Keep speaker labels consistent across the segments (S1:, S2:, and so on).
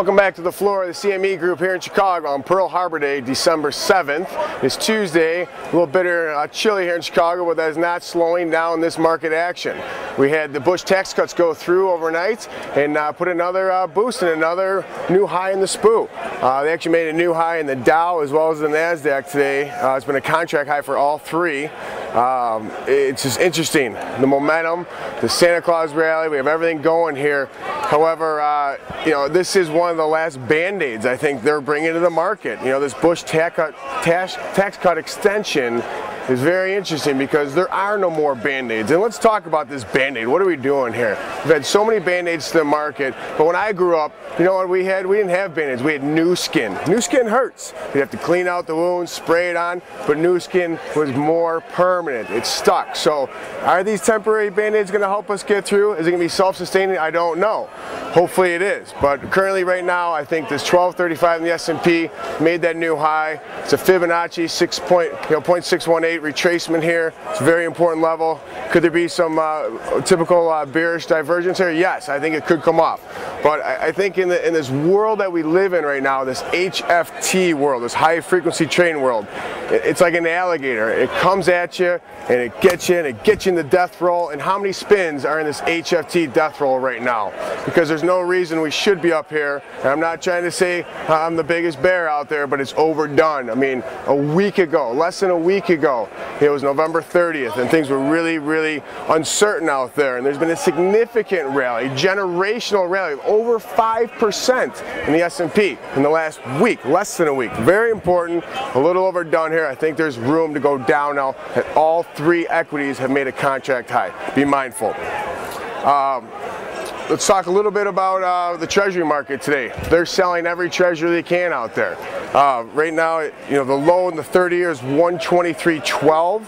S1: Welcome back to the floor of the CME Group here in Chicago on Pearl Harbor Day, December 7th. It's Tuesday, a little bitter chilly here in Chicago, but that is not slowing down this market action. We had the Bush tax cuts go through overnight and put another boost and another new high in the SPOO. They actually made a new high in the Dow as well as the NASDAQ today. It's been a contract high for all three. It's just interesting. The momentum, the Santa Claus rally, we have everything going here. However, this is one of the last band-aids I think they're bringing to the market. This Bush tax cut extension is very interesting because there are no more band-aids. And let's talk about this band-aid. What are we doing here? We've had so many band-aids to the market, but when I grew up, you know what we had? We didn't have band-aids. We had new skin. New skin hurts. You have to clean out the wounds, spray it on, but new skin was more permanent. It stuck. So are these temporary band-aids going to help us get through? Is it going to be self-sustaining? I don't know. Hopefully it is. But currently right now, I think this 1235 in the S&P made that new high. It's a Fibonacci 0.618 retracement here. It's a very important level. Could there be some typical bearish divergence here? Yes, I think it could come off. But I think in this world that we live in right now, this HFT world, this high frequency trading world, it's like an alligator. It comes at you and it gets you in the death roll. And how many spins are in this HFT death roll right now? Because there's no reason we should be up here. And I'm not trying to say I'm the biggest bear out there, but it's overdone. I mean, a week ago, less than a week ago, it was November 30th and things were really, really uncertain out there. And there's been a significant rally, generational rally of over 5% in the S&P in the last week, less than a week. Very important, a little overdone here. I think there's room to go down now, and all three equities have made a contract high. Be mindful. Let's talk a little bit about the Treasury market today. They're selling every Treasury they can out there. Right now, the low in the 30-year is 123.12.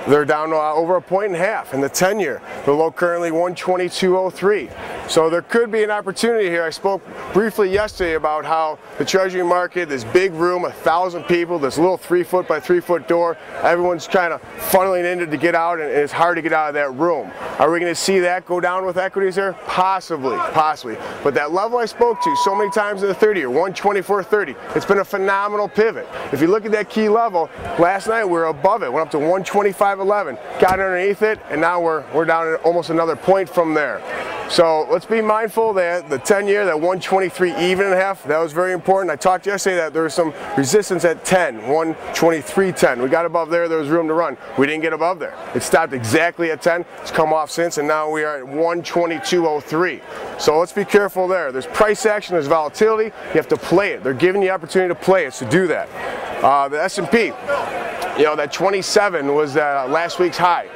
S1: They're down over 1.5 points in the 10-year. The low currently 122.03. So there could be an opportunity here. I spoke briefly yesterday about how the Treasury market, this big room, 1,000 people, this little 3-foot by 3-foot door, everyone's kind of funneling in to get out, and it's hard to get out of that room. Are we going to see that go down with equities here? Possibly, possibly. But that level I spoke to so many times in the 30-year, 124.30, it's been a phenomenal pivot. If you look at that key level, last night we were above it, went up to 125.11, got underneath it, and now we're down at almost another point from there. So let's be mindful that the 10-year, that 123 even and a half, that was very important. I talked yesterday that there was some resistance at 10, 123.10. We got above there, there was room to run. We didn't get above there. It stopped exactly at 10. It's come off since, and now we are at 122.03. So let's be careful there. There's price action, there's volatility. You have to play it. They're giving you the opportunity to play it, so do that. The S&P, that 27 was last week's high.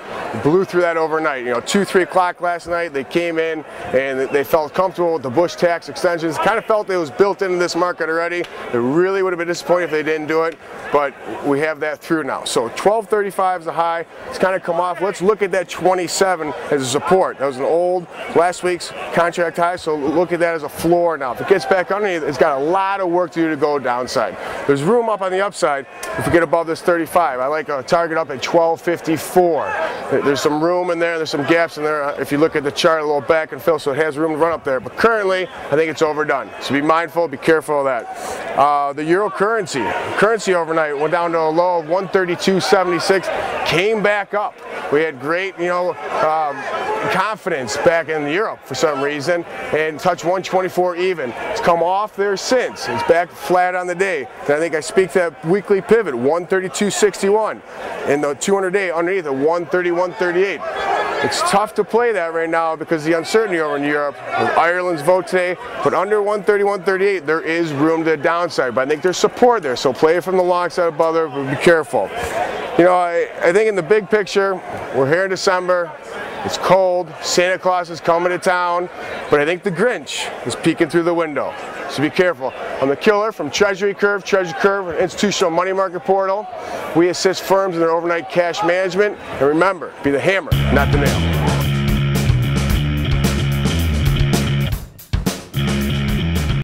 S1: Blew through that overnight. 2, 3 o'clock last night, they came in and they felt comfortable with the Bush tax extensions. Kind of felt it was built into this market already. It really would have been disappointed if they didn't do it, but we have that through now. So 1235 is the high. It's kind of come off. Let's look at that 27 as a support. That was an old last week's contract high, so look at that as a floor now. If it gets back underneath, it's got a lot of work to do to go downside. There's room up on the upside if we get above this 35. I like a target up at 1254. There's some room in there, there's some gaps in there. If you look at the chart, a little back and fill, so it has room to run up there. But currently, I think it's overdone. So be mindful, be careful of that. The euro currency overnight went down to a low of 132.76, came back up. We had great, confidence back in Europe for some reason, and touched 124 even. It's come off there since. It's back flat on the day. And I think I speak to that weekly pivot, 132.61, and the 200-day underneath at 131.38. It's tough to play that right now because of the uncertainty over in Europe. With Ireland's vote today, but under 131.38, there is room to the downside. But I think there's support there, so play it from the long side above there, but be careful. I think in the big picture, we're here in December. It's cold, Santa Claus is coming to town, but I think the Grinch is peeking through the window. So be careful. I'm the Killer from Treasury Curve, Institutional Money Market Portal. We assist firms in their overnight cash management. And remember, be the hammer, not the nail.